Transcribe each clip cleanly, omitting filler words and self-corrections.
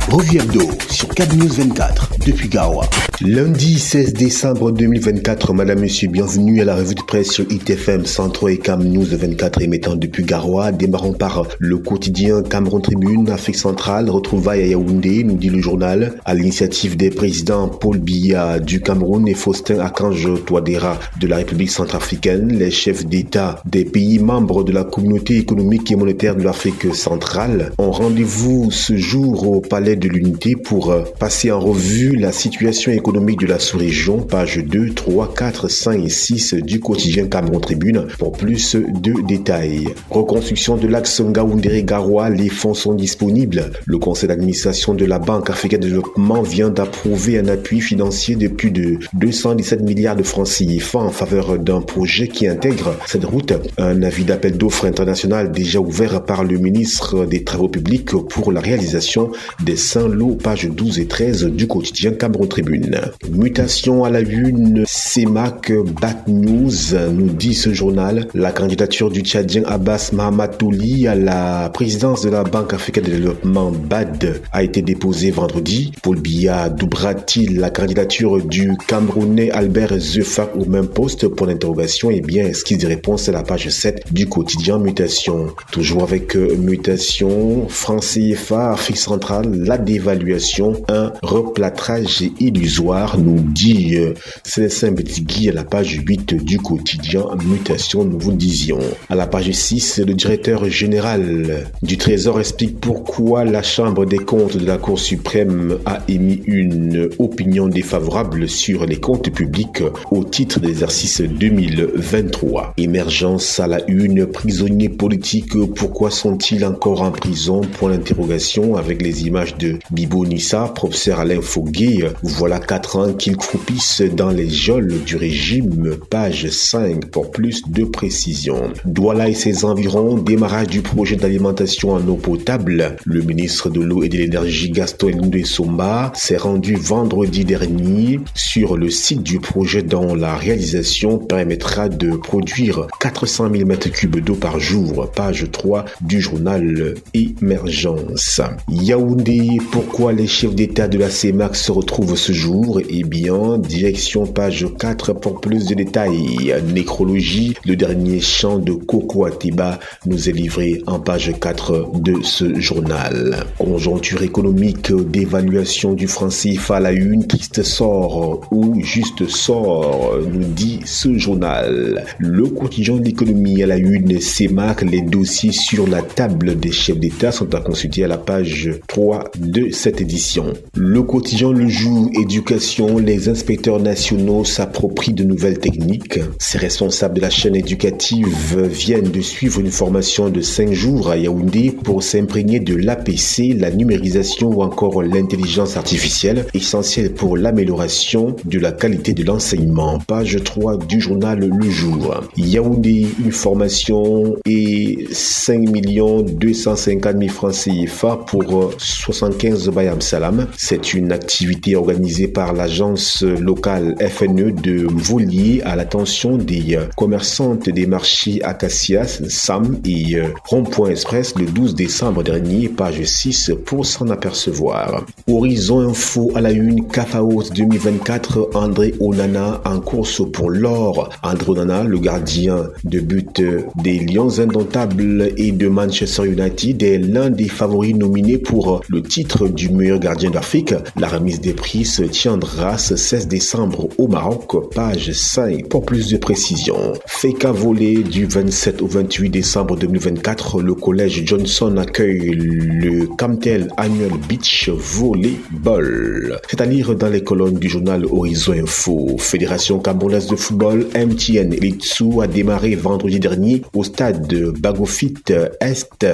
Revue hebdo sur CAB News 24 depuis Garoua. Lundi 16 décembre 2024, madame, monsieur, bienvenue à la revue de presse sur ITFM 103 et CAB News 24 émettant depuis Garoua. Démarrons par le quotidien Cameroun Tribune, Afrique centrale, retrouvailles à Yaoundé, nous dit le journal. À l'initiative des présidents Paul Biya du Cameroun et Faustin Archange Touadéra de la République centrafricaine, les chefs d'État des pays membres de la communauté économique et monétaire de l'Afrique centrale ont rendez-vous ce jour au Palais de l'Unité pour passer en revue la situation économique de la sous-région, pages 2, 3, 4, 5 et 6 du quotidien Cameroun Tribune pour plus de détails. Reconstruction de l'axe Ngaoundéré-Garoua, les fonds sont disponibles. Le conseil d'administration de la Banque africaine de développement vient d'approuver un appui financier de plus de 217 milliards de francs CFA en faveur d'un projet qui intègre cette route. Un avis d'appel d'offres international déjà ouvert par le ministre des Travaux publics pour la réalisation des Saint-Lô, pages 12 et 13 du quotidien Cameroun Tribune. Mutation à la une, CEMAC Bat News, nous dit ce journal. La candidature du Tchadien Abbas Mahamatouli à la présidence de la Banque africaine de développement BAD a été déposée vendredi. Paul Biya doublera-t-il la candidature du Camerounais Albert Zefak au même poste pour l'interrogation? Eh bien, esquisse de réponse à la page 7 du quotidien Mutation. Toujours avec Mutation, franc CFA, Afrique centrale, la dévaluation, un replâtrage illusoire, nous dit Célestin Betigui à la page 8 du quotidien Mutation, nous vous le disions. À la page 6, le directeur général du Trésor explique pourquoi la Chambre des comptes de la Cour suprême a émis une opinion défavorable sur les comptes publics au titre de l'exercice 2023. Émergence à la une, prisonniers politiques, pourquoi sont-ils encore en prison? Point d'interrogation avec les images de Bibo Nissa, professeur Alain Foguet. Voilà 4 ans qu'ils croupissent dans les geôles du régime, page 5 pour plus de précision. Douala et ses environs, démarrage du projet d'alimentation en eau potable. Le ministre de l'eau et de l'énergie Gaston Elundé Somba s'est rendu vendredi dernier sur le site du projet dont la réalisation permettra de produire 400 000 m3 d'eau par jour, page 3 du journal Émergence. Yaoundé, pourquoi les chefs d'État de la CEMAC se retrouvent ce jour? Eh bien, direction page 4 pour plus de détails. Nécrologie, le dernier chant de Coco Atiba nous est livré en page 4 de ce journal. Conjoncture économique, d'évaluation du franc CFA à la une, triste sort ou juste sort, nous dit ce journal. Le quotidien de l'économie à la une, CEMAC, les dossiers sur la table des chefs d'État sont à consulter à la page 3 de cette édition. Le quotidien Le Jour, éducation, les inspecteurs nationaux s'approprient de nouvelles techniques. Ces responsables de la chaîne éducative viennent de suivre une formation de 5 jours à Yaoundé pour s'imprégner de l'APC, la numérisation ou encore l'intelligence artificielle, essentielle pour l'amélioration de la qualité de l'enseignement. Page 3 du journal Le Jour. Yaoundé, une formation et 5 250 000 francs CFA pour 75 Bayam Salam. C'est une activité organisée par l'agence locale FNE de Mvolier à l'attention des commerçantes des marchés Acacias, Sam et Rond-Point Express le 12 décembre dernier, page 6 pour s'en apercevoir. Horizon Info à la une, CAFAOS 2024, André Onana en course pour l'or. André Onana, le gardien de but des Lions indomptables et de Manchester United, est l'un des favoris nominés pour le titre du meilleur gardien d'Afrique. La remise des prix se tiendra ce 16 décembre au Maroc, page 5 pour plus de précision. Feka volé du 27 au 28 décembre 2024, le collège Johnson accueille le Camtel Annual Beach Volleyball. C'est à lire dans les colonnes du journal Horizon Info. Fédération camerounaise de football, MTN Elitsu a démarré vendredi dernier au stade Bagofit Est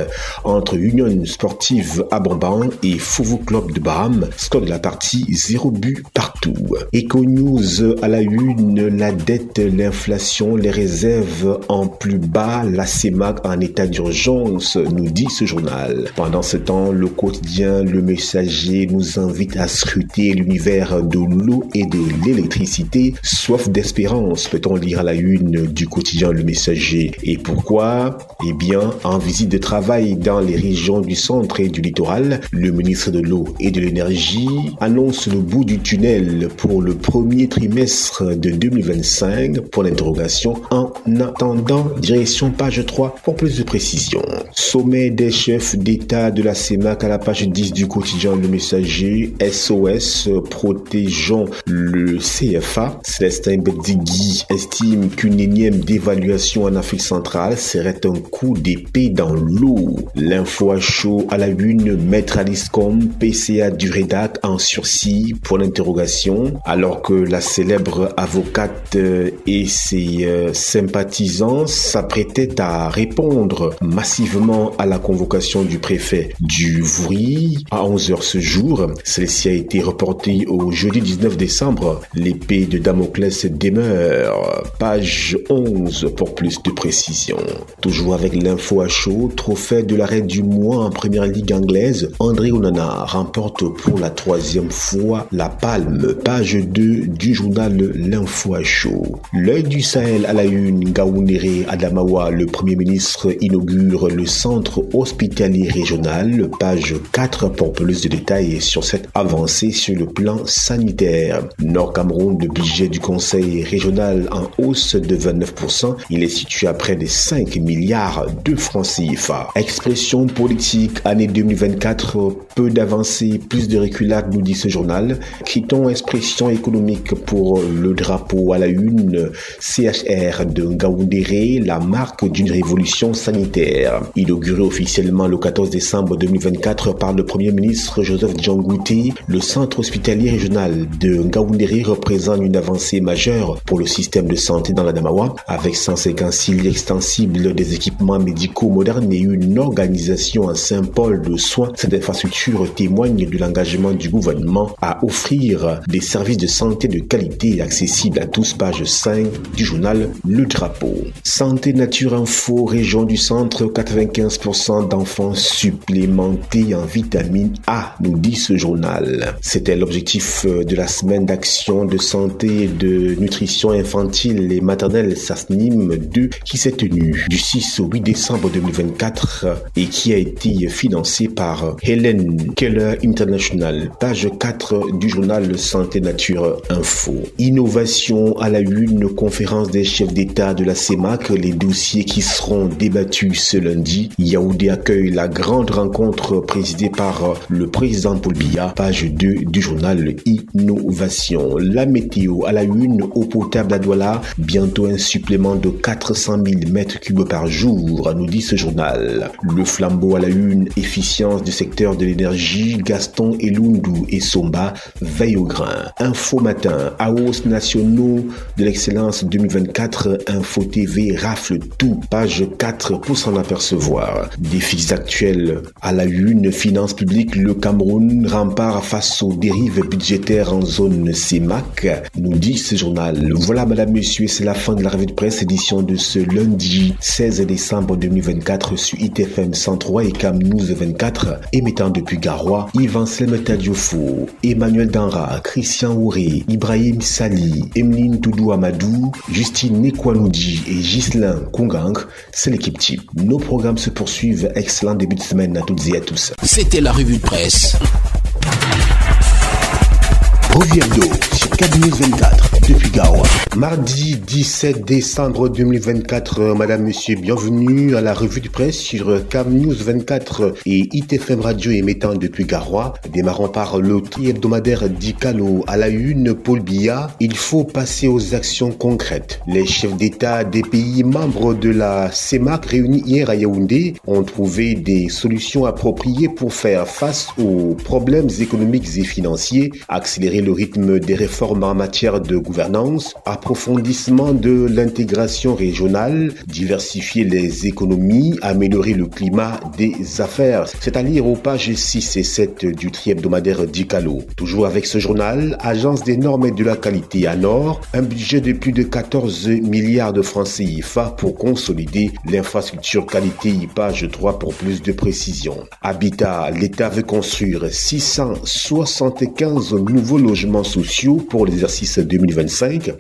entre Union Sportive Abamban et Foufou Club de Baham. Score de la partie 0 but partout. partout. Eco-News à la une, la dette, l'inflation, les réserves en plus bas, la CEMAC en état d'urgence, nous dit ce journal. Pendant ce temps, le quotidien Le Messager nous invite à scruter l'univers de l'eau et de l'électricité. Soif d'espérance, peut-on lire à la une du quotidien Le Messager. Et pourquoi? Eh bien, en visite de travail dans les régions du centre et du littoral, le ministre de l'eau et de l'énergie annonce le bout du tunnel pour le premier trimestre de 2025 pour l'interrogation. En attendant, direction page 3 pour plus de précisions. Sommet des chefs d'État de la CEMAC à la page 10 du quotidien Le Messager. SOS, protégeons le CFA. Célestin Bedigui estime qu'une énième dévaluation en Afrique centrale serait un coup d'épée dans l'eau. L'info à chaud à la une, Maître Aliscom, PCA du REDAC en sursis pour l'interrogation, alors que la célèbre avocate et ses sympathisants s'apprêtaient à répondre massivement à la convocation du préfet du Voury à 11h ce jour. Celle-ci a été reportée au jeudi 19 décembre. L'épée de Damoclès demeure. Page 11 pour plus de précision. Toujours avec l'info à chaud, trophée de l'arrêt du mois en première ligue anglaise, André Onana remporte pour la 3e fois la palme. Page 2 du journal L'info à chaud. L'œil du Sahel à la une, Ngaoundéré Adamawa, le premier ministre inaugure le centre hospitalier régional. Page 4 pour plus de détails sur cette avancée sur le plan sanitaire. Nord Cameroun, le budget du conseil régional en hausse de 29%. Il est situé à près de 5 milliards de francs CFA. Expression politique, année 2024, peu d'avancées, plus de reculades, nous dit ce journal. Quittons expression économique pour le drapeau à la une, CHR de Ngaoundéré, la marque d'une révolution sanitaire. Inauguré officiellement le 14 décembre 2024 par le Premier ministre Joseph Djangouté, le centre hospitalier régional de Ngaoundéré représente une avancée majeure pour le système de santé dans l'Adamawa, avec 156 lits extensibles, des équipements médicaux modernes et une organisation en Saint-Paul de soins. Cette infrastructure témoigne de l'engagement du gouvernement à offrir des services de santé de qualité et accessibles à tous. Page 5 du journal Le Drapeau. Santé Nature Info, région du centre, 95% d'enfants supplémentés en vitamine A, nous dit ce journal. C'était l'objectif de la semaine d'action de santé et de nutrition infantile et maternelle SASNIM 2 qui s'est tenue du 6 au 8 décembre 2024 et qui a été financée par Helen Keller International. Page 4 du journal Santé Nature Info. Innovation à la une, conférence des chefs d'État de la CEMAC, les dossiers qui seront débattus ce lundi. Yaoundé accueille la grande rencontre présidée par le président Paul Biya. Page 2 du journal Innovation. La météo à la une, eau potable à Douala, bientôt un supplément de 400 000 mètres cubes par jour, nous dit ce journal. Le flambeau à la une, efficience du secteur de l'énergie, Gaston Elundou et Somba veillent au grain. Info matin, AOS nationaux de l'excellence 2024, Info TV rafle tout. Page 4 pour s'en apercevoir. Défis actuels à la une, finances publiques, le Cameroun rempart face aux dérives budgétaires en zone CEMAC, nous dit ce journal. Voilà madame, monsieur, c'est la fin de la revue de presse édition de ce lundi 16 décembre 2024 sur ITFM 103 et Cam News 24, émettant depuis Garoua, Yvan Slemeta Diofo, Emmanuel Danra, Christian Ouré, Ibrahim Sali, Emeline Toudou Amadou, Justine Nekwanoudi et Ghislain Kungang, c'est l'équipe type. Nos programmes se poursuivent. Excellent début de semaine à toutes et à tous. C'était la revue de presse. Revue hebdo sur Cam News 24 depuis Garoua. Mardi 17 décembre 2024, madame, monsieur, bienvenue à la revue de presse sur Cam News 24 et ITFM Radio émettant depuis Garoua. Démarrons par le tri-hebdomadaire d'Icalo à la une, Paul Biya. Il faut passer aux actions concrètes. Les chefs d'État des pays membres de la CEMAC réunis hier à Yaoundé ont trouvé des solutions appropriées pour faire face aux problèmes économiques et financiers, accélérer le rythme des réformes en matière de gouvernement gouvernance, approfondissement de l'intégration régionale, diversifier les économies, améliorer le climat des affaires. C'est à lire aux pages 6 et 7 du tri-hebdomadaire Dicalo. Toujours avec ce journal, Agence des normes et de la qualité ANOR, un budget de plus de 14 milliards de francs CFA pour consolider l'infrastructure qualité, page 3 pour plus de précision. Habitat, l'État veut construire 675 nouveaux logements sociaux pour l'exercice 2025.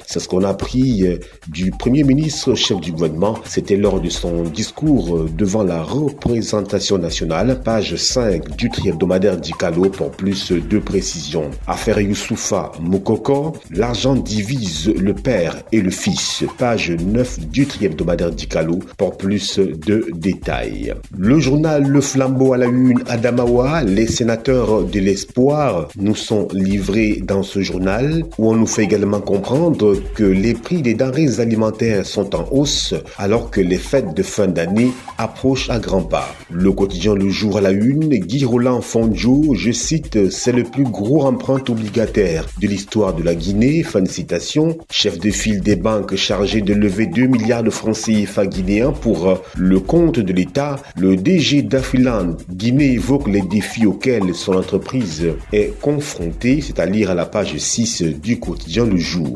C'est ce qu'on a appris du Premier ministre, chef du gouvernement. C'était lors de son discours devant la représentation nationale, page 5 du tri-hebdomadaire Dicalo pour plus de précision. Affaire Youssoufa Moukoko, l'argent divise le père et le fils, page 9 du tri-hebdomadaire Dicalo pour plus de détails. Le journal Le Flambeau à la une, Adamawa, les sénateurs de l'espoir nous sont livrés dans ce journal où on nous fait également comprendre que les prix des denrées alimentaires sont en hausse alors que les fêtes de fin d'année approchent à grands pas. Le quotidien Le Jour à la une, Guy Roland Fondjo, je cite, c'est le plus gros emprunt obligataire de l'histoire de la Guinée, fin de citation. Chef de file des banques chargé de lever 2 milliards de francs CFA guinéens pour le compte de l'État, le DG d'Afiland Guinée évoque les défis auxquels son entreprise est confrontée, c'est à lire à la page 6 du quotidien Le Jour.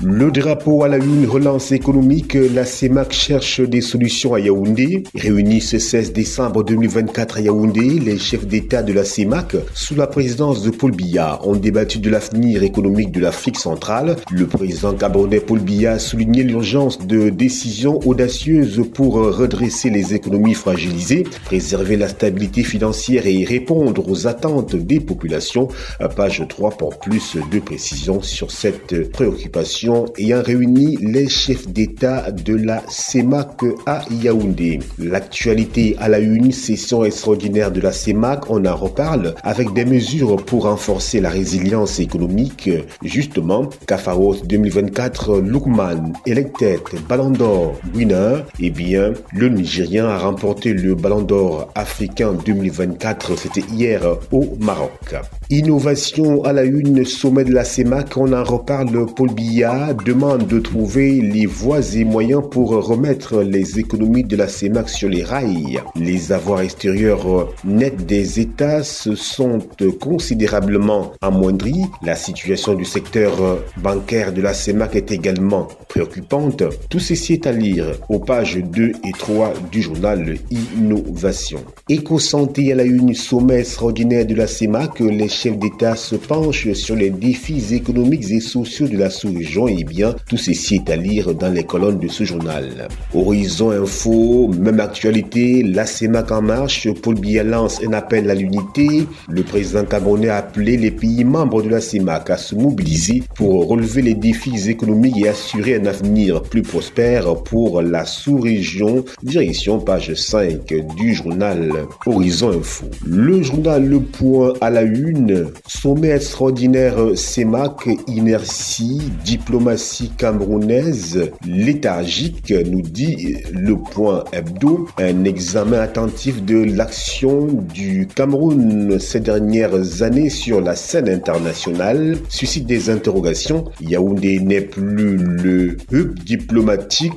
Le drapeau à la une, relance économique, la CEMAC cherche des solutions à Yaoundé. Réunis ce 16 décembre 2024 à Yaoundé, les chefs d'État de la CEMAC, sous la présidence de Paul Biya, ont débattu de l'avenir économique de l'Afrique centrale. Le président camerounais Paul Biya a souligné l'urgence de décisions audacieuses pour redresser les économies fragilisées, préserver la stabilité financière et répondre aux attentes des populations. Page 3 pour plus de précisions sur cette préoccupation ayant réuni les chefs d'État de la CEMAC à Yaoundé. L'actualité à la une, session extraordinaire de la CEMAC, on en reparle avec des mesures pour renforcer la résilience économique. Justement, Kafaros 2024, Lookman, Elected, Ballon d'Or, winner, eh bien, le Nigérien a remporté le Ballon d'Or africain 2024, c'était hier au Maroc. Innovation à la une, sommet de la CEMAC, on en reparle, Paul Biya demande de trouver les voies et moyens pour remettre les économies de la CEMAC sur les rails. Les avoirs extérieurs nets des États se sont considérablement amoindris. La situation du secteur bancaire de la CEMAC est également préoccupante. Tout ceci est à lire aux pages 2 et 3 du journal Innovation. Éco-santé à la une, sommet extraordinaire de la CEMAC, les chefs d'État se penchent sur les défis économiques et sociaux de la sous-région. Et bien, tout ceci est à lire dans les colonnes de ce journal. Horizon Info, même actualité, la CEMAC en marche, Paul Biya lance un appel à l'unité. Le président camerounais a appelé les pays membres de la CEMAC à se mobiliser pour relever les défis économiques et assurer un avenir plus prospère pour la sous-région. Direction page 5 du journal Horizon Info. Le journal Le Point à la une, sommet extraordinaire CEMAC, inertie, diplomatie camerounaise, léthargique, nous dit Le Point Hebdo. Un examen attentif de l'action du Cameroun ces dernières années sur la scène internationale suscite des interrogations. Yaoundé n'est plus le hub diplomatique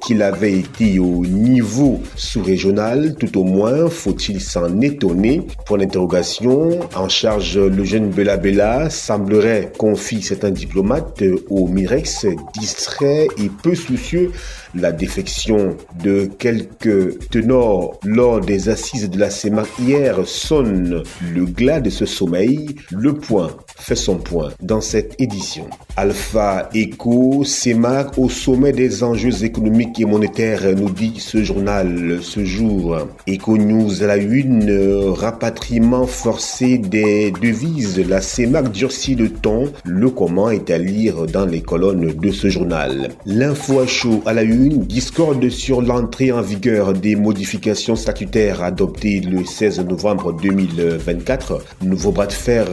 qu'il avait été au niveau sous-régional, tout au moins faut-il s'en étonner. Pour l'interrogation, en charge le jeune Bella Bella semblerait confier certains diplomates au Mirex, distrait et peu soucieux. La défection de quelques ténors lors des assises de la CEMAC hier sonne le glas de ce sommeil. Le Point fait son point dans cette édition. Alpha Eco, CEMAC au sommet des enjeux économiques et monétaires, nous dit ce journal ce jour. Eco News à la une, rapatriement forcé des devises. La CEMAC durcit le ton. Le comment est à lire dans les colonnes de ce journal. L'info à chaud à la une, discorde sur l'entrée en vigueur des modifications statutaires adoptées le 16 novembre 2024. Nouveau bras de fer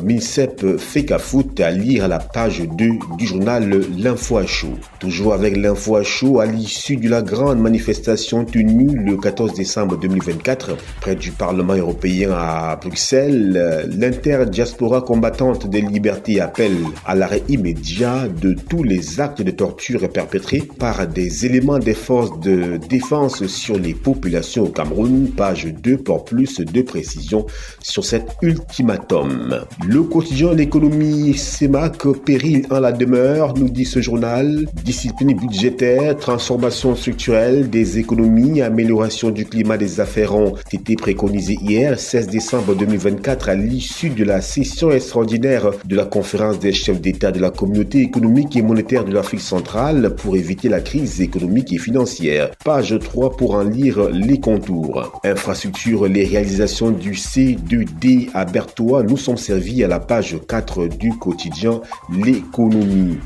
ministère CEP FECAFOOT à lire à la page 2 du journal L'Info à chaud. Toujours avec l'Info à chaud, à l'issue de la grande manifestation tenue le 14 décembre 2024 près du Parlement européen à Bruxelles, l'interdiaspora combattante des libertés appelle à l'arrêt immédiat de tous les actes de torture perpétrés par des éléments des forces de défense sur les populations au Cameroun. Page 2 pour plus de précisions sur cet ultimatum. Le quotidien L'économie CEMAC péril en la demeure, nous dit ce journal. Discipline budgétaire, transformation structurelle des économies, amélioration du climat des affaires ont été préconisées hier, 16 décembre 2024, à l'issue de la session extraordinaire de la conférence des chefs d'État de la communauté économique et monétaire de l'Afrique centrale pour éviter la crise économique et financière. Page 3 pour en lire les contours. Infrastructure, les réalisations du C2D à Berthois nous sont servies à la page 4 du quotidien L'économie.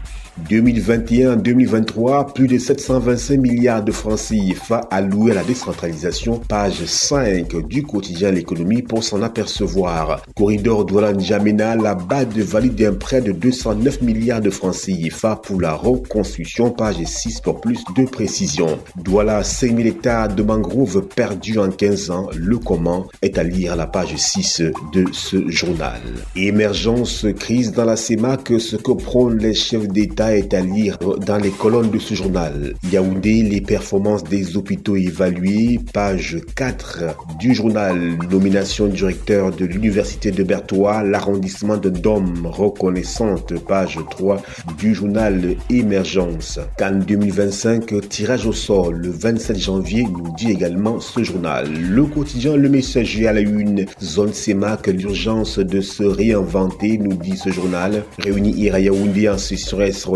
2021-2023, plus de 725 milliards de francs CFA alloués à la décentralisation. Page 5 du quotidien L'économie pour s'en apercevoir. Corridor Douala-N'Djamena, la BAD valide un prêt de 209 milliards de francs CFA pour la reconstruction. Page 6 pour plus de précision. Douala, 5000 hectares de mangroves perdus en 15 ans. Le comment est à lire à la page 6 de ce journal. Émergence, crise dans la CEMAC, ce que prônent les chefs d'État est à lire dans les colonnes de ce journal. Yaoundé, les performances des hôpitaux évaluées, page 4 du journal. Nomination directeur de l'université de Berthois, l'arrondissement de Dom reconnaissante, page 3 du journal Émergence. Cannes 2025, tirage au sort le 27 janvier, nous dit également ce journal. Le quotidien Le Messager à la une, zone CEMAC, l'urgence de se réinventer, nous dit ce journal. Réunis hier à Yaoundé en session extraordinaire,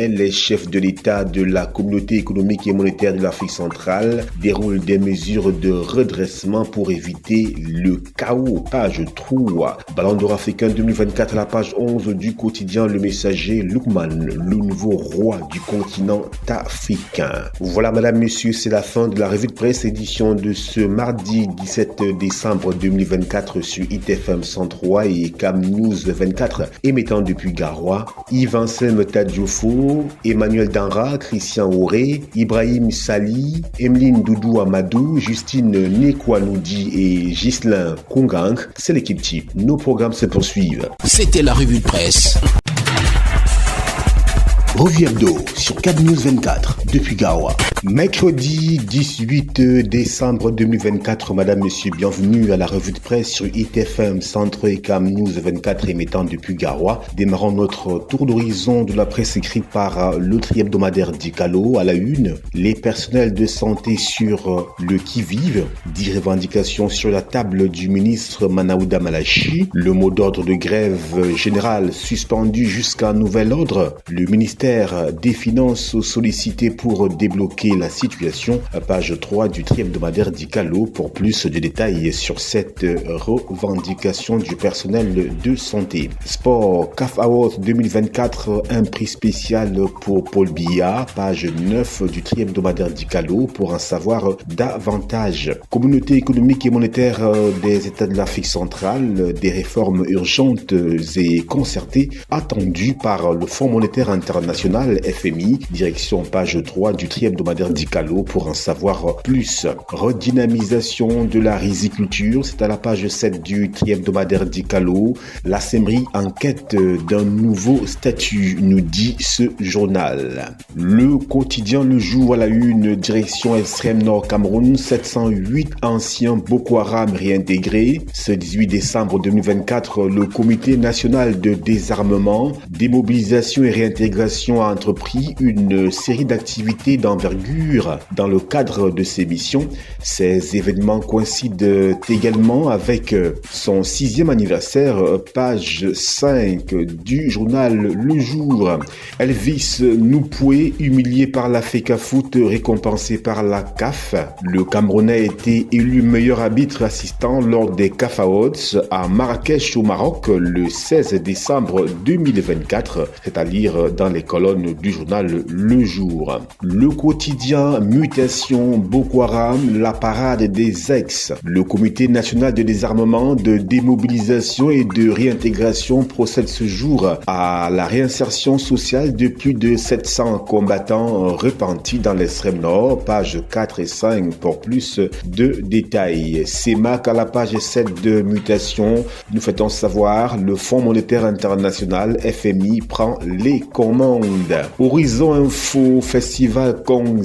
les chefs de l'État de la communauté économique et monétaire de l'Afrique centrale déroulent des mesures de redressement pour éviter le chaos. Page 3. Ballon d'or africain 2024 à la page 11 du quotidien Le Messager. Lookman, le nouveau roi du continent africain. Voilà, madame, monsieur, c'est la fin de la revue de presse édition de ce mardi 17 décembre 2024 sur ITFM 103 et Cam News 24 émettant depuis Garoua. Yves-Anselme Tadjoufo, Emmanuel Danra, Christian Auré, Ibrahim Sali, Emeline Doudou Amadou, Justine Nekwanoudi et Ghislain Kongang. C'est l'équipe type. Nos programmes se poursuivent. C'était la revue de presse. Revue hebdo sur Cab News 24 depuis Garoua. Mercredi 18 décembre 2024, madame, monsieur, bienvenue à la revue de presse sur ITFM Centre et Cam News 24 émettant depuis Garoua. Démarrons notre tour d'horizon de la presse écrite par le tri-hebdomadaire Dicalo à la une. Les personnels de santé sur le qui-vive, 10 revendications sur la table du ministre Manaouda Malachi. Le mot d'ordre de grève générale suspendu jusqu'à nouvel ordre. Le ministère des Finances sollicité pour débloquer la situation. Page 3 du tri-hebdomadaire Dicalo pour plus de détails sur cette revendication du personnel de santé. Sport, CAF Awards 2024, un prix spécial pour Paul Biya. Page 9 du tri-hebdomadaire Dicalo pour en savoir davantage. Communauté économique et monétaire des États de l'Afrique centrale, des réformes urgentes et concertées attendues par le Fonds monétaire international FMI. Direction page 3 du tri-hebdomadaire Dicalo pour en savoir plus. Redynamisation de la riziculture, c'est à la page 7 du tri-hebdomadaire Dicalo. La SEMRI en quête d'un nouveau statut, nous dit ce journal. Le quotidien Le Jour à la une, direction extrême nord Cameroun, 708 anciens Boko Haram réintégrés. Ce 18 décembre 2024, le comité national de désarmement, démobilisation et réintégration a entrepris une série d'activités d'envergure dans le cadre de ses missions. Ces événements coïncident également avec son 6e anniversaire, page 5 du journal Le Jour. Elvis Noupoué, humilié par la FECAFOOT, récompensé par la CAF. Le Camerounais a été élu meilleur arbitre assistant lors des CAF Awards à Marrakech au Maroc le 16 décembre 2024, c'est-à-dire dans les colonnes du journal Le Jour. Le quotidien quotidien Mutation Boko Haram, la parade des ex. Le Comité national de désarmement, de démobilisation et de réintégration procède ce jour à la réinsertion sociale de plus de 700 combattants repentis dans l'extrême nord, pages 4 et 5 pour plus de détails. CEMAC à la page 7 de Mutation, nous faisons savoir, le Fonds monétaire international, FMI, prend les commandes. Horizon Info, Festival Kongzim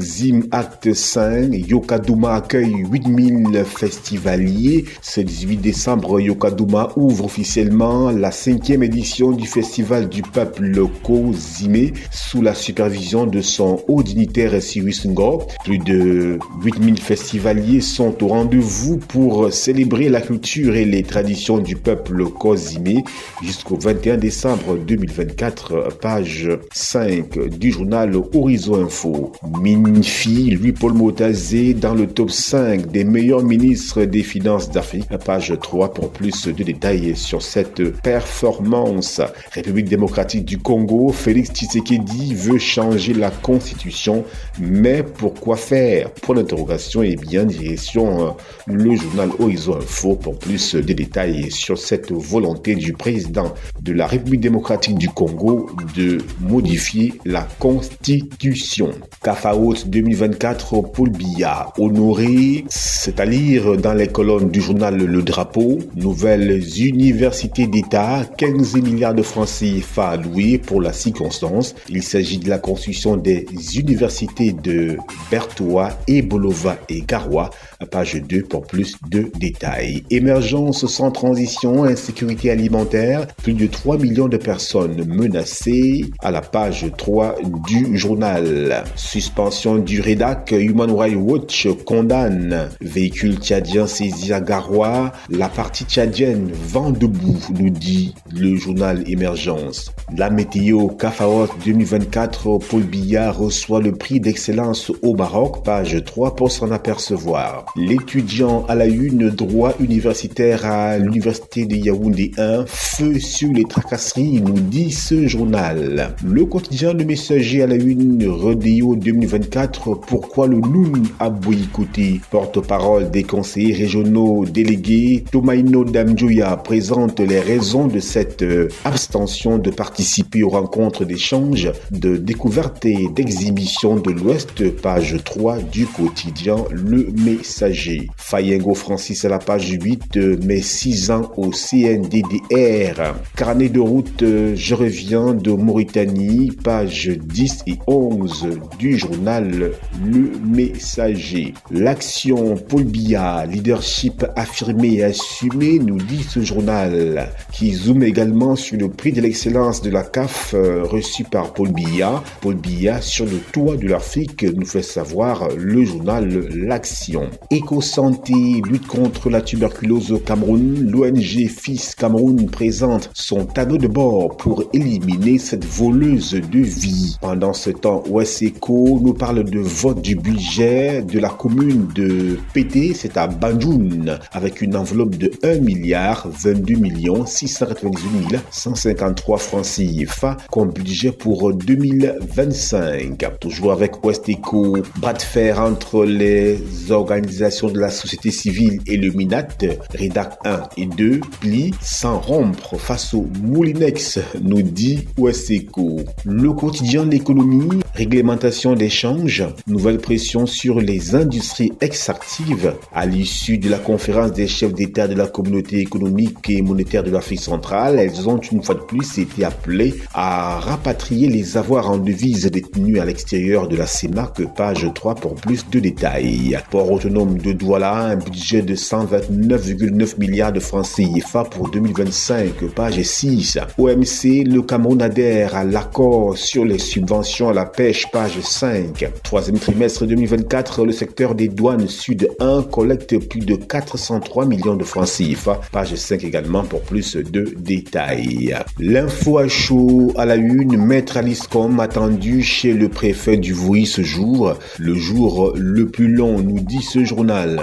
Acte 5, Yokadouma accueille 8000 festivaliers. Ce 18 décembre, Yokadouma ouvre officiellement la 5e édition du Festival du peuple Kozimé sous la supervision de son haut dignitaire Cyrus Ngo. Plus de 8000 festivaliers sont au rendez-vous pour célébrer la culture et les traditions du peuple Kozimé jusqu'au 21 décembre 2024, page 5 du journal Horizon Info. Minfi, Louis-Paul Motazé dans le top 5 des meilleurs ministres des Finances d'Afrique, page 3 pour plus de détails sur cette performance. République démocratique du Congo, Félix Tshisekedi veut changer la constitution, mais pourquoi faire? Point d'interrogation. Et bien direction le journal Horizon Info pour plus de détails sur cette volonté du président de la République démocratique du Congo de modifier la constitution. CAFAOT 2024, Paul Biya honoré, c'est à lire dans les colonnes du journal Le Drapeau. Nouvelles universités d'État, 15 milliards de francs CFA alloués pour la circonstance. Il s'agit de la construction des universités de Bertoua, Ebolova et Garoua. Page 2 pour plus de détails. Émergence sans transition, insécurité alimentaire, plus de 3 millions de personnes menacées. À la page 3 du journal. Suspension du REDAC, Human Rights Watch condamne. Véhicule tchadien saisi à Garoua. La partie tchadienne vent debout, nous dit le journal Émergence. La météo CAFAOT 2024, Paul Biya reçoit le prix d'excellence au Maroc, page 3 pour s'en apercevoir. L'étudiant à la une, droit universitaire à l'université de Yaoundé 1, feu sur les tracasseries, nous dit ce journal. Le quotidien Le Messager à la une, Rodéo 2024, pourquoi le Noun a boycotté? Porte-parole des conseillers régionaux délégués, Tomaino Damjoya présente les raisons de cette abstention de participer aux rencontres d'échange, de découverte et d'exhibition de l'Ouest, page 3 du quotidien Le Messager. Fayengo Francis à la page 8, mes 6 ans au CNDDR. Carnet de route, je reviens de Mauritanie, page 10 et 11 du journal Le Messager. L'action Paul Biya, leadership affirmé et assumé, nous dit ce journal, qui zoome également sur le prix de l'excellence de la CAF reçu par Paul Biya. Paul Biya sur le toit de l'Afrique, nous fait savoir le journal L'Action. Éco-santé, lutte contre la tuberculose au Cameroun, l'ONG FIS Cameroun présente son tableau de bord pour éliminer cette voleuse de vie. Pendant ce temps, OSECO nous parle de vote du budget de la commune de Pété, c'est à Banjoun, avec une enveloppe de 1 milliard 22 millions 698 153 francs CFA comme budget pour 2025. Toujours avec OSECO, bras de fer entre les organisations de la société civile et le MINAT, REDAC 1 et 2, plie sans rompre face au Moulinex, nous dit OSECO. Le quotidien de l'économie, réglementation d'échange, nouvelle pression sur les industries extractives à l'issue de la conférence des chefs d'État de la communauté économique et monétaire de l'Afrique centrale. Elles ont une fois de plus été appelées à rapatrier les avoirs en devises détenus à l'extérieur de la CEMAC, page 3 pour plus de détails. Port autonome de Douala, un budget de 129,9 milliards de francs CFA pour 2025, page 6. OMC, le Cameroun adhère à l'accord sur les subventions à la pêche, page 5. Troisième trimestre 2024, le secteur des douanes Sud 1 collecte plus de 403 millions de francs CFA, page 5 également pour plus de détails. L'info à chaud à la une, Maître Alice Com attendu chez le préfet du Vouilly ce jour, le jour le plus long, nous dit ce journal.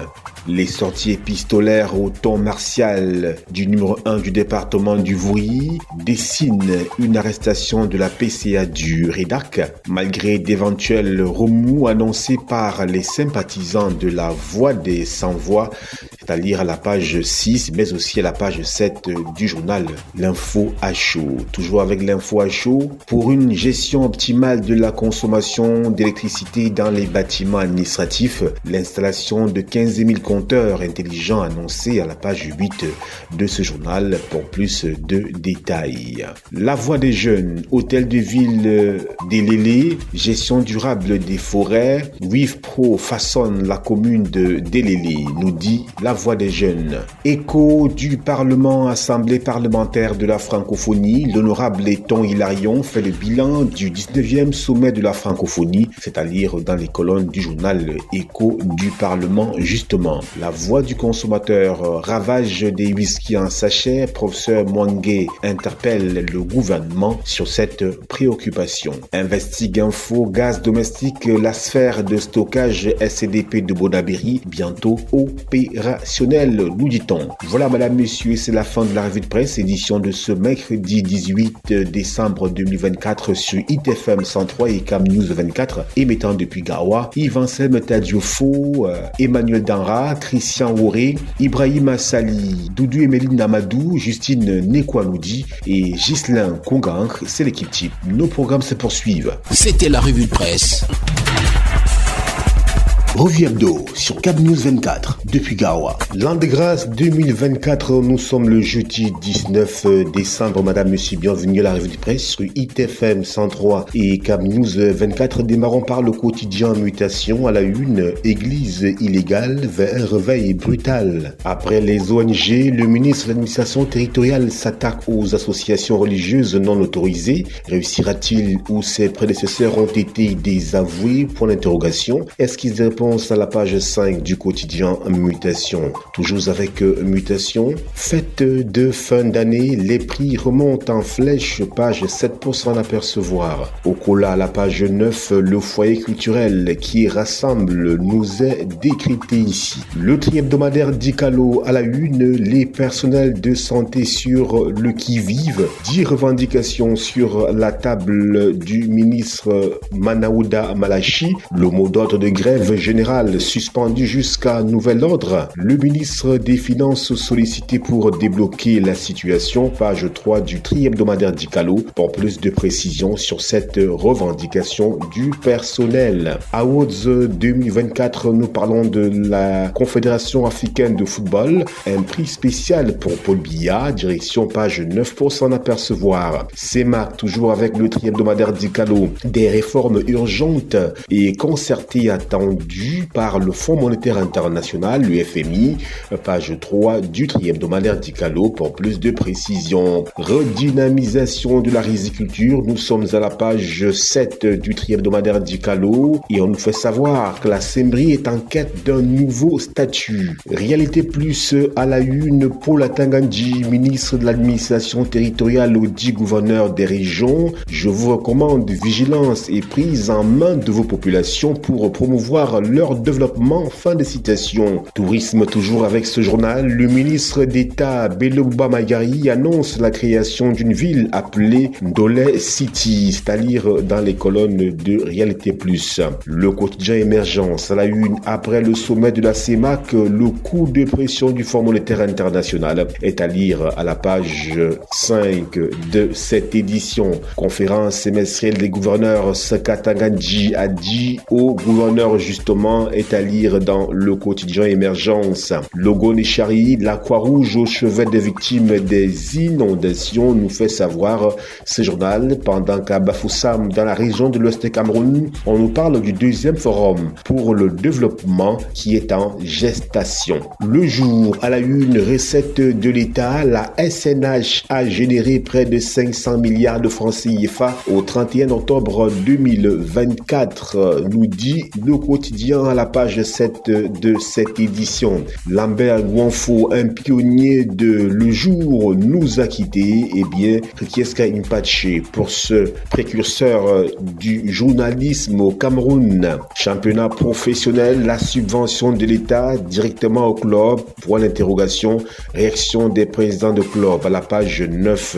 Les sorties épistolaires au ton martial du numéro 1 du département du Voury dessinent une arrestation de la PCA du Redac, malgré d'éventuels remous annoncés par les sympathisants de la Voix des Sans-Voix, c'est-à-dire à la page 6, mais aussi à la page 7 du journal L'Info à chaud. Toujours avec l'Info à chaud, pour une gestion optimale de la consommation d'électricité dans les bâtiments administratifs, l'installation de 15 000 compteurs intelligents annoncés à la page 8 de ce journal pour plus de détails. La Voix des jeunes, hôtel de ville des Lélés, gestion durable des forêts, WIFPRO façonne la commune de Délélé, nous dit la Voix des jeunes. Écho du Parlement, Assemblée parlementaire de la francophonie, l'honorable Eton Hilarion fait le bilan du 19e sommet de la francophonie, c'est-à-dire dans les colonnes du journal Écho du Parlement justement. La Voix du consommateur, ravage des whisky en sachet, professeur Mwangue interpelle le gouvernement sur cette préoccupation. Investigue Info, gaz domestique, la sphère de stockage SCDP de Bonabéry, bientôt opérationnelle, nous dit-on. Voilà madame, messieurs, c'est la fin de la revue de presse, édition de ce mercredi 18 décembre 2024 sur ITFM 103 et Cam News 24, émettant depuis Gawa, Yves-Anselme Tadiofo, Emmanuel Danra, Christian Woré, Ibrahim Assali, Doudou Emeline Namadou, Justine Nekwanoudi et Ghislain Kongankre, c'est l'équipe type. Nos programmes se poursuivent. C'était la revue de presse. Revue hebdo sur Cab News 24 depuis Gawa. L'an de grâce 2024, nous sommes le jeudi 19 décembre. Madame, monsieur, bienvenue à la revue de presse sur ITFM 103 et Cab News 24. Démarrons par le quotidien Mutation à la une. Église illégale vers un réveil brutal. Après les ONG, le ministre de l'administration territoriale s'attaque aux associations religieuses non autorisées. Réussira-t-il ou ses prédécesseurs ont été désavoués? Point d'interrogation. Est-ce qu'ils répondent à la page 5 du quotidien Mutation. Toujours avec Mutation. Fête de fin d'année, les prix remontent en flèche, page 7% à apercevoir. Au cola, à la page 9, le foyer culturel qui rassemble nous est décrypté ici. Le tri-hebdomadaire d'Icalo à la une, les personnels de santé sur le qui-vive. 10 revendications sur la table du ministre Manaouda Malachi. Le mot d'ordre de grève générale suspendu jusqu'à nouvel ordre. Le ministre des Finances sollicité pour débloquer la situation. Page 3 du tri-hebdomadaire d'Icalo pour plus de précisions sur cette revendication du personnel. Awards 2024, nous parlons de la Confédération africaine de football. Un prix spécial pour Paul Biya, direction page 9% à apercevoir. CEMAC, toujours avec le tri-hebdomadaire d'Icalo. Des réformes urgentes et concertées attendues par le Fonds monétaire international, le FMI, page 3 du tri-hebdomadaire d'Icalo pour plus de précision. Redynamisation de la riziculture, nous sommes à la page 7 du tri-hebdomadaire d'Icalo et on nous fait savoir que la Sembri est en quête d'un nouveau statut. Réalité plus à la une, Paul Atangandji, ministre de l'administration territoriale au dit gouverneur des régions. Je vous recommande vigilance et prise en main de vos populations pour promouvoir leur développement. Fin de citation. Tourisme toujours avec ce journal. Le ministre d'État Belobouba Magari annonce la création d'une ville appelée Ndolé City, c'est-à-dire dans les colonnes de Réalité Plus. Le quotidien Émergence à la une. Après le sommet de la CEMAC, le coup de pression du Fonds monétaire international est à lire à la page 5 de cette édition. Conférence semestrielle des gouverneurs. Sakatangandji a dit aux gouverneurs justement est à lire dans le quotidien Émergence. Logo Nechari, la Croix-Rouge au chevet des victimes des inondations, nous fait savoir ce journal. Pendant qu'à Bafoussam, dans la région de l'Ouest Cameroun, on nous parle du deuxième forum pour le développement qui est en gestation. Le jour, à la une, recette de l'État, la SNH a généré près de 500 milliards de francs CFA au 31 octobre 2024, nous dit le quotidien quotidien à la page 7 de cette édition. Lambert Guanfo, un pionnier de Le Jour, nous a quittés. Eh bien, Rikieska Impache, pour ce précurseur du journalisme au Cameroun. Championnat professionnel, la subvention de l'État directement au club. Point d'interrogation, réaction des présidents de club à la page 9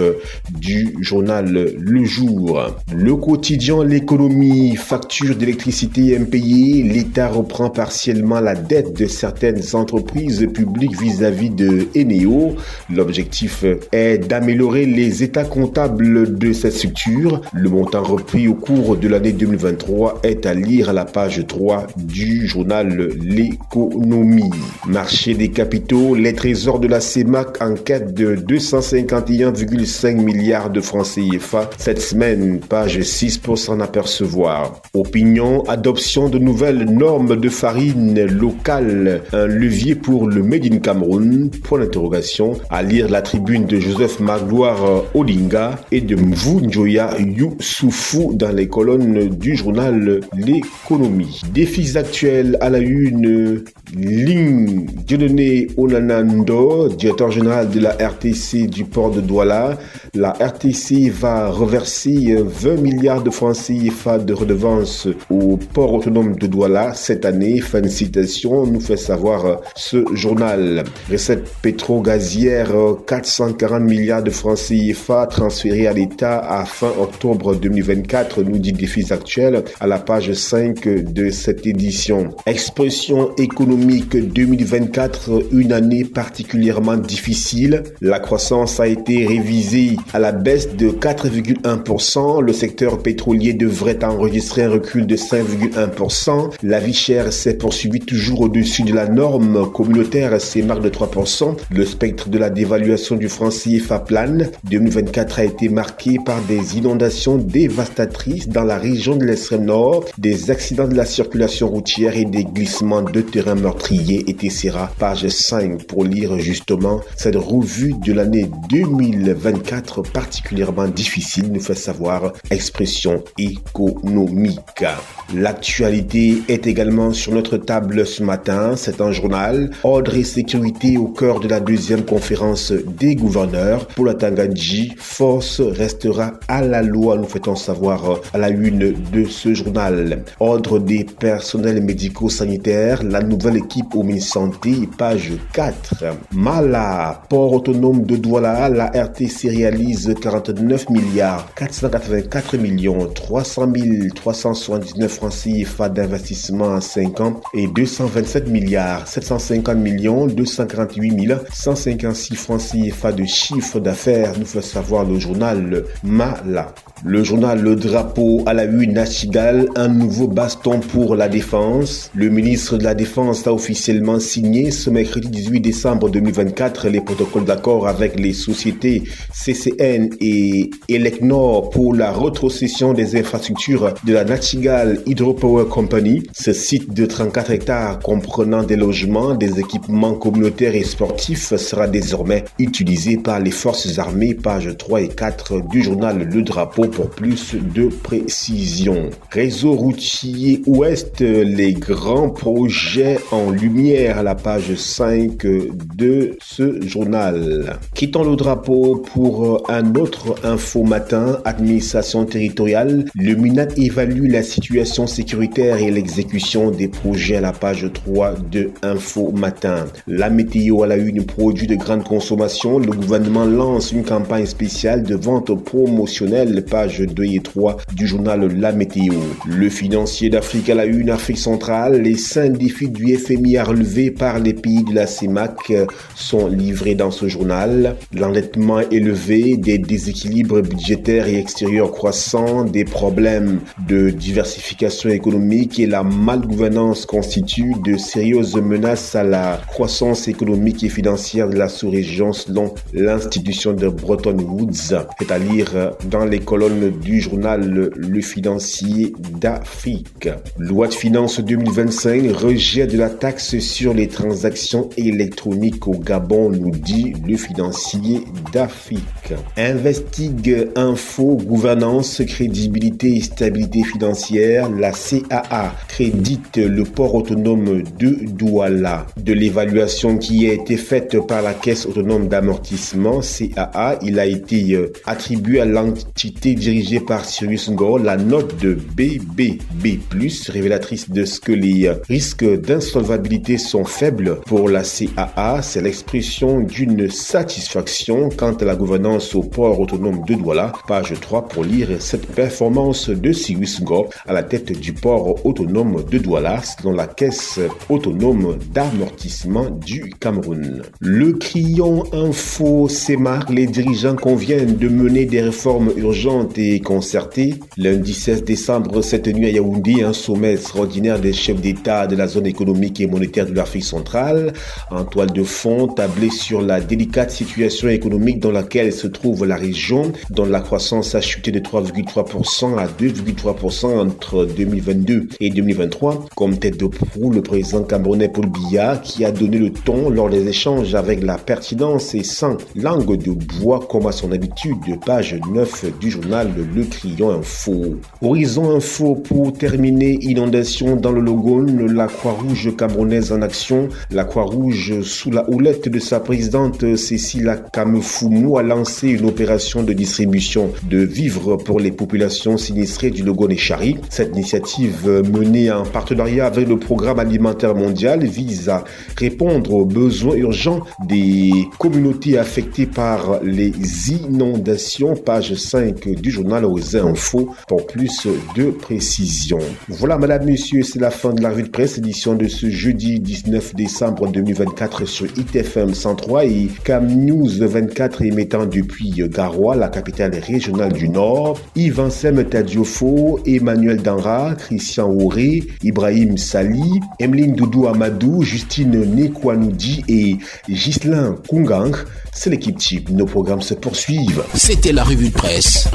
du journal Le Jour. Le quotidien, l'économie, facture d'électricité impayée. L'État reprend partiellement la dette de certaines entreprises publiques vis-à-vis de Eneo. L'objectif est d'améliorer les états comptables de cette structure. Le montant repris au cours de l'année 2023 est à lire à la page 3 du journal L'économie. Marché des capitaux, les trésors de la CEMAC en quête de 251,5 milliards de francs CFA. Cette semaine, page 6 pour s'en apercevoir. Opinion, adoption de nouvelles normes de farine locale, un levier pour le Made in Cameroun, point d'interrogation, à lire la tribune de Joseph Magloire Odinga et de Mvou Njoya Youssoufou dans les colonnes du journal L'économie. Défis actuels à la une, Ling Dieudonné Onanando, directeur général de la RTC du port de Douala. La RTC va reverser 20 milliards de francs CFA de redevances au port autonome de Douala cette année. Fin de citation, nous fait savoir ce journal. Recette pétro-gazière, 440 milliards de francs CFA transférés à l'État à fin octobre 2024, nous dit Défis actuels à la page 5 de cette édition. Expression économique 2024, une année particulièrement difficile. La croissance a été révisée à la baisse de 4,1%. Le secteur pétrolier devrait enregistrer un recul de 5,1%. La vie chère s'est poursuivie toujours au-dessus de la norme communautaire, c'est marque de 3%. Le spectre de la dévaluation du franc CFA plane. 2024 a été marqué par des inondations dévastatrices dans la région de l'extrême nord, des accidents de la circulation routière et des glissements de terrain meurtriers, etc. Page 5 pour lire justement cette revue de l'année 2024 particulièrement difficile, nous fait savoir Expression économique. L'actualité est également sur notre table ce matin. C'est un journal. Ordre et sécurité au cœur de la deuxième conférence des gouverneurs. Pour la Tangandji, force restera à la loi, nous fait-on savoir à la une de ce journal. Ordre des personnels médico-sanitaires. La nouvelle équipe au ministère Santé, page 4. Mala, port autonome de Douala, la RTC réalise 49 milliards 484 millions 300 379 francs CFA d'investissement en 5 ans et 227 milliards 750 millions 248 156 francs CFA de chiffre d'affaires, nous fait savoir le journal Mala. Le journal Le Drapeau à la une Nachigal, un nouveau baston pour la défense. Le ministre de la Défense a officiellement signé ce mercredi 18 décembre 2024 les protocoles d'accord avec les sociétés CCN et Elecnor pour la rétrocession des infrastructures de la Nachigal Hydropower Company. Ce site de 34 hectares comprenant des logements, des équipements communautaires et sportifs sera désormais utilisé par les forces armées, pages 3 et 4 du journal Le Drapeau pour plus de précision. Réseau routier ouest, les grands projets en lumière à la page 5 de ce journal. Quittons Le Drapeau pour un autre info matin. Administration territoriale, le MINAT évalue la situation sécuritaire et l'exécution des projets à la page 3 de Info Matin. La météo à la une, produit de grande consommation. Le gouvernement lance une campagne spéciale de vente promotionnelle, page 2 et 3 du journal La Météo. Le financier d'Afrique à la une, Afrique centrale, les 5 défis du FMI à relever par les pays de la CEMAC sont livrés dans ce journal. L'endettement élevé, des déséquilibres budgétaires et extérieurs croissants, des problèmes de diversification économique et la malgouvernance constituent de sérieuses menaces à la croissance économique et financière de la sous-région selon l'institution de Bretton Woods. C'est à lire dans les colonnes colonne du journal Le Financier d'Afrique. Loi de finances 2025, rejet de la taxe sur les transactions électroniques au Gabon, nous dit Le Financier d'Afrique. Investigue Info, gouvernance, crédibilité et stabilité financière. La CAA crédite le port autonome de Douala. De l'évaluation qui a été faite par la Caisse autonome d'amortissement, CAA, il a été attribué à l'entité dirigée par Cyrus Ngor la note de BBB+, révélatrice de ce que les risques d'insolvabilité sont faibles pour la CAA. C'est l'expression d'une satisfaction quant à la gouvernance au port autonome de Douala. Page 3 pour lire cette performance de Cyrus Ngor à la tête du port autonome de Douala, selon la Caisse autonome d'amortissement du Cameroun. Le Crayon Info CEMAR, les dirigeants conviennent de mener des réformes urgentes et concertées. Lundi 16 décembre, cette nuit à Yaoundé, un sommet extraordinaire des chefs d'État de la zone économique et monétaire de l'Afrique centrale. En toile de fond, tablé sur la délicate situation économique dans laquelle se trouve la région, dont la croissance a chuté de 3,3% à 2,3% entre 2022 et 2023. Comme tête de proue, le président camerounais Paul Biya, qui a donné le ton lors des échanges avec la pertinence et sans langue de bois comme à son habitude. Page 9 du journal Le Crayon Info. Horizon Info pour terminer, inondation dans le Logone, la Croix-Rouge camerounaise en action. La Croix-Rouge, sous la houlette de sa présidente Cécile Kamefounou, a lancé une opération de distribution de vivres pour les populations sinistrées du Logone et Chari. Cette initiative, menée en partenariat avec le Programme alimentaire mondial, vise à répondre aux besoins urgents des communautés affectées par les inondations. Page 5 du journal Horizon Info pour plus de précisions. Voilà, madame, messieurs, c'est la fin de la revue de presse, édition de ce jeudi 19 décembre 2024 sur ITFM 103 et Cam News 24 émettant depuis Garoua, la capitale régionale du Nord. Yves Ansem Tadiofo, Emmanuel Danra, Christian Auré, Ibrahim Sali, Emeline Doudou Amadou, Justine Nekwanoudi et Ghislain Kungang. C'est l'équipe type. Nos programmes se poursuivent. C'était la revue de presse.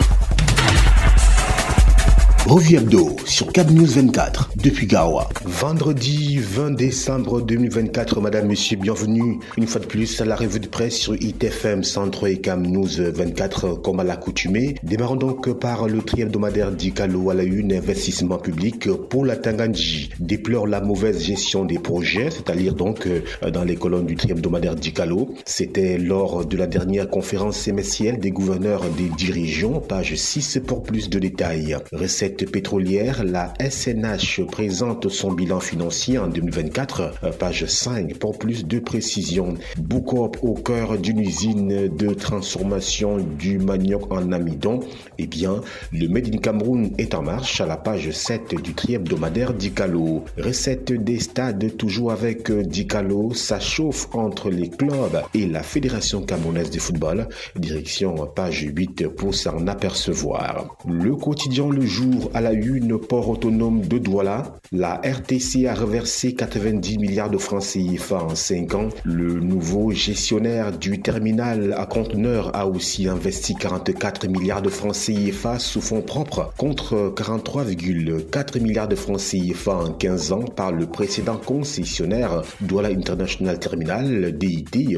Revue hebdo sur Cab News 24 depuis Garoua. Vendredi 20 décembre 2024, madame, monsieur, bienvenue une fois de plus à la revue de presse sur ITFM 103 et Cab News 24 comme à l'accoutumée. Démarrons donc par le tri-hebdomadaire d'Ikalo à la une. Investissement public pour la Tangandji déplore la mauvaise gestion des projets, c'est-à-dire donc dans les colonnes du tri-hebdomadaire d'Ikalo. C'était lors de la dernière conférence semestrielle des gouverneurs des 10 régions. Page 6 pour plus de détails. Recette pétrolière, la SNH présente son bilan financier en 2024, page 5 pour plus de précision. Boucop au cœur d'une usine de transformation du manioc en amidon. Eh bien, le Made in Cameroun est en marche à la page 7 du tri-hebdomadaire d'Ikalo. Recette des stades toujours avec d'Ikalo, ça chauffe entre les clubs et la Fédération camerounaise de football. Direction page 8 pour s'en apercevoir. Le quotidien Le Jour à la une, port autonome de Douala. La RTC a reversé 90 milliards de francs CFA en 5 ans. Le nouveau gestionnaire du terminal à conteneurs a aussi investi 44 milliards de francs CFA sous fonds propres contre 43,4 milliards de francs CFA en 15 ans par le précédent concessionnaire Douala International Terminal, DIT,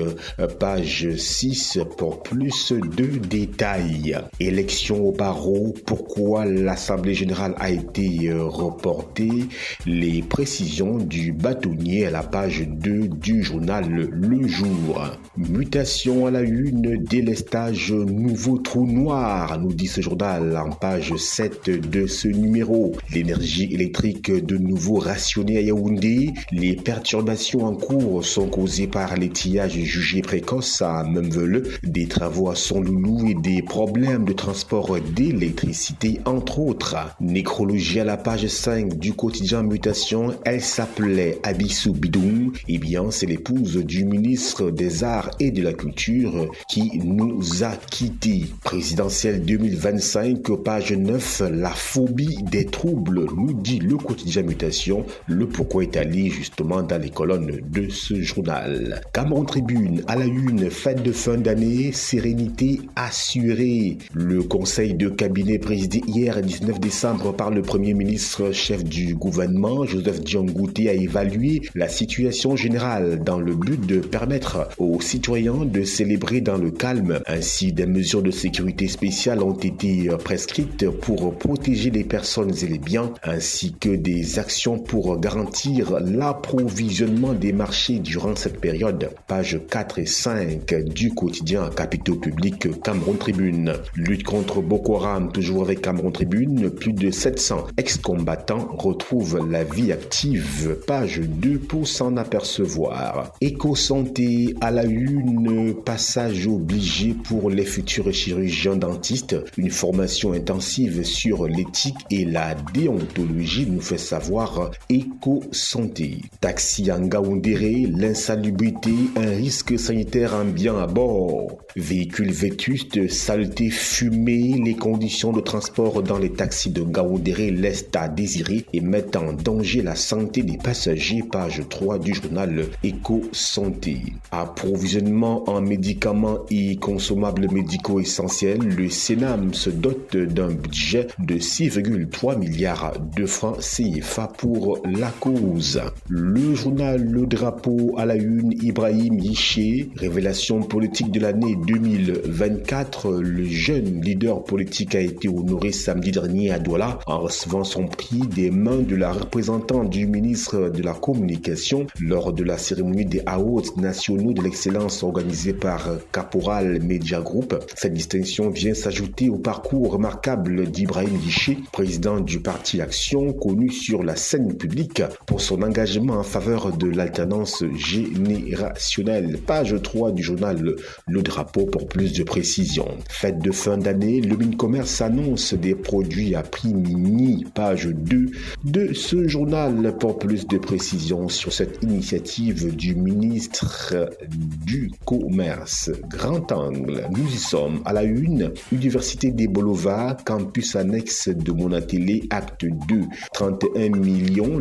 page 6 pour plus de détails. Élection au barreau, pourquoi l'Assemblée générale a été reportée? Les précisions du bâtonnier à la page 2 du journal Le Jour. Mutation à la une, délestage, nouveau trou noir, nous dit ce journal en page 7 de ce numéro. L'énergie électrique de nouveau rationnée à Yaoundé. Les perturbations en cours sont causées par l'étiage jugé précoce à Memvele, des travaux à Sonloulou et des problèmes de transport d'électricité entre autres. Sa nécrologie à la page 5 du quotidien Mutation, elle s'appelait Abissou Bidoum. Eh bien, c'est l'épouse du ministre des Arts et de la Culture qui nous a quittés. Présidentielle 2025, page 9, la phobie des troubles, nous dit le quotidien Mutation. Le pourquoi est allé justement dans les colonnes de ce journal. Cameroun Tribune, à la une, fête de fin d'année, sérénité assurée. Le conseil de cabinet présidé hier, 19 décembre, par le Premier ministre, chef du gouvernement, Joseph Diongouté, a évalué la situation générale dans le but de permettre aux citoyens de célébrer dans le calme. Ainsi, des mesures de sécurité spéciales ont été prescrites pour protéger les personnes et les biens, ainsi que des actions pour garantir l'approvisionnement des marchés durant cette période. Pages 4 et 5 du quotidien Capitaux Public Cameroun Tribune. Lutte contre Boko Haram, toujours avec Cameroun Tribune. Plus de 700 ex-combattants retrouvent la vie active. Page 2 pour s'en apercevoir. Éco-santé à la une, passage obligé pour les futurs chirurgiens dentistes. Une formation intensive sur l'éthique et la déontologie nous fait savoir Éco-santé. Taxi à Ngaoundéré, l'insalubrité, un risque sanitaire ambiant à bord. Véhicules vétustes, saleté, fumée, les conditions de transport dans les taxis de Ngaoundéré laissent à désirer et mettent en danger la santé des passagers. Page 3 du journal Éco-santé. Approvisionnement en médicaments et consommables médicaux essentiels, le Sénam se dote d'un budget de 6,3 milliards de francs CFA pour la cause. Le journal Le Drapeau à la une, Ibrahim Yiché, révélation politique de l'année 2024. Le jeune leader politique a été honoré samedi dernier à Douala en recevant son prix des mains de la représentante du ministre de la Communication lors de la cérémonie des Awards nationaux de l'excellence organisée par Caporal Media Group. Cette distinction vient s'ajouter au parcours remarquable d'Ibrahim Yiché, président du parti Action, connu sur la scène publique pour son engagement en faveur de l'alternance générationnelle. Page 3 du journal Le Drapeau pour plus de précision. Fête de fin d'année, le Mincommerce annonce des produits à prix mini. Page 2 de ce journal pour plus de précision sur cette initiative du ministre du Commerce. Grand angle, nous y sommes à la une. Université des Bolova, campus annexe de Monatélé, acte 2. 31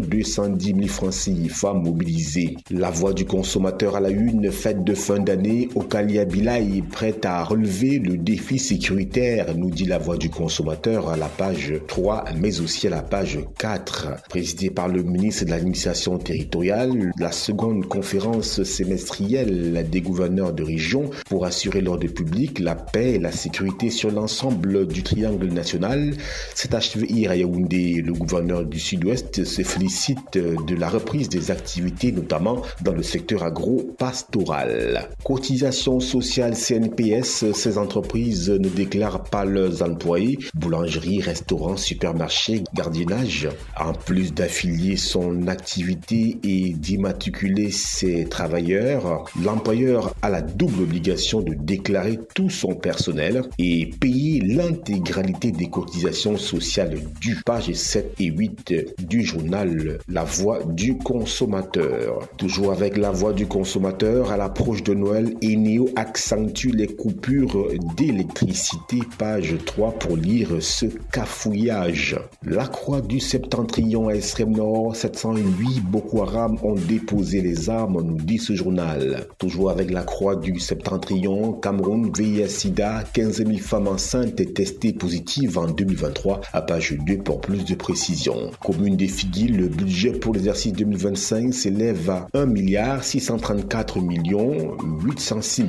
210 000 francs CFA mobilisés. La voix du consommateur à la une, fête de fin d'année, Okalia Bilay est prête à relever le défi sécuritaire, nous dit la voix du consommateur à la page 3, mais aussi à la page 4. Présidée par le ministre de l'administration territoriale, la seconde conférence semestrielle des gouverneurs de région pour assurer l'ordre public, la paix et la sécurité sur l'ensemble du triangle national s'est achevée hier à Yaoundé. Le gouverneur du Sud-Ouest se félicite de la reprise des activités, notamment dans le secteur agro-pastoral. Cotisation sociale CNPS, ces entreprises ne déclarent pas leurs employés. Boulangerie, restaurant, supermarché, gardiennage. En plus d'affilier son activité et d'immatriculer ses travailleurs, l'employeur a la double obligation de déclarer tout son personnel et payer l'intégralité des cotisations sociales dues. Pages 7 et 8 du journal La Voix du consommateur. Toujours avec La Voix du consommateur, à l'approche de Noël, Eneo accentue les coupures d'électricité. Page 3 pour lire ce cafouillage. La Croix du Septentrion à Extrême Nord, 708 Boko Haram ont déposé les armes, nous dit ce journal. Toujours avec La Croix du Septentrion, Cameroun, VIH-Sida, 15 000 femmes enceintes testées positives en 2023. À page 2 pour plus de précision. Commune des Figuilles, le budget pour l'exercice 2025 s'élève à 1 634 806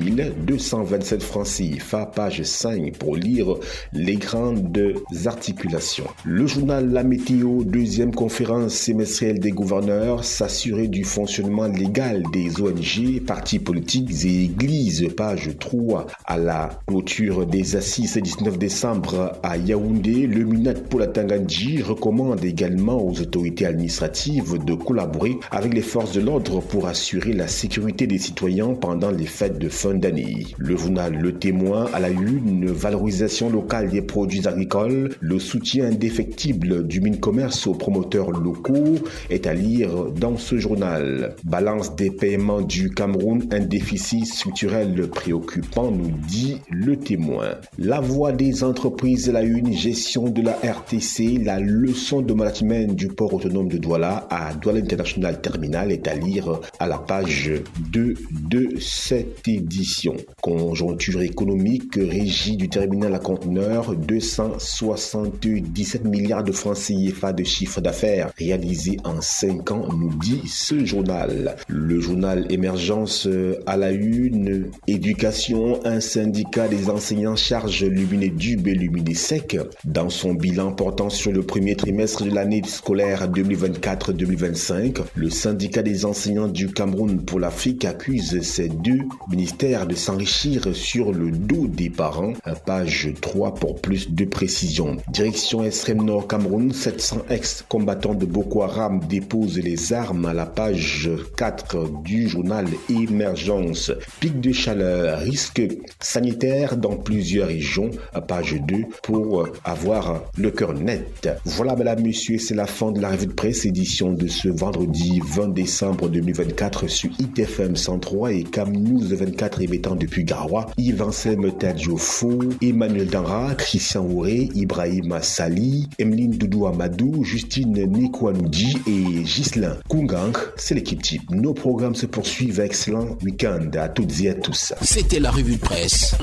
227 francs CFA. Page 5 pour lire les grandes articulations. Le journal La Météo, deuxième conférence semestrielle des gouverneurs, s'assurer du fonctionnement légal des ONG, partis politiques et églises. Page 3 à la clôture des assises 19 décembre à Yaoundé. Le Minat Paula Tangandji recommande également aux autorités administratives de collaborer avec les forces de l'ordre pour assurer la sécurité des citoyens pendant les fêtes de fin d'année. Le journal Le Témoin à la une, valorisation locale des produits agricoles, le soutien soutien indéfectible du Mincommerce aux promoteurs locaux est à lire dans ce journal. Balance des paiements du Cameroun, un déficit structurel préoccupant, nous dit le Témoin. La voix des entreprises, la une, gestion de la RTC, la leçon de management du port autonome de Douala à Douala International Terminal est à lire à la page 2 de cette édition. Conjoncture économique, régie du terminal à conteneurs, 277 milliards de francs CFA de chiffre d'affaires réalisé en 5 ans, nous dit ce journal. Le journal Émergence à la une, éducation, un syndicat des enseignants charge Luminedub et Luminésec dans son bilan portant sur le premier trimestre de l'année scolaire 2024-2025. Le syndicat des enseignants du Cameroun pour l'Afrique accuse ces deux ministères de s'enrichir sur le dos des parents. Page 3 pour plus de précision. Direction extrême nord Cameroun, 700 ex-combattants de Boko Haram déposent les armes à la page 4 du journal Émergence. Pic de chaleur, risque sanitaire dans plusieurs régions. Page 2 pour avoir le cœur net. Voilà, mesdames, messieurs, c'est la fin de la revue de presse édition de ce vendredi 20 décembre 2024 sur ITFM 103 et Cam News 24 émettant depuis Garoua. Yves-Anselme Tadjofo, Emmanuel Danra, Christian Ouré, Ibrahim Sali, Emeline Doudou Amadou, Justine Nikwanouji et Ghislain Kungang. C'est l'équipe type. Nos programmes se poursuivent. Excellent week-end à toutes et à tous. C'était la revue de presse.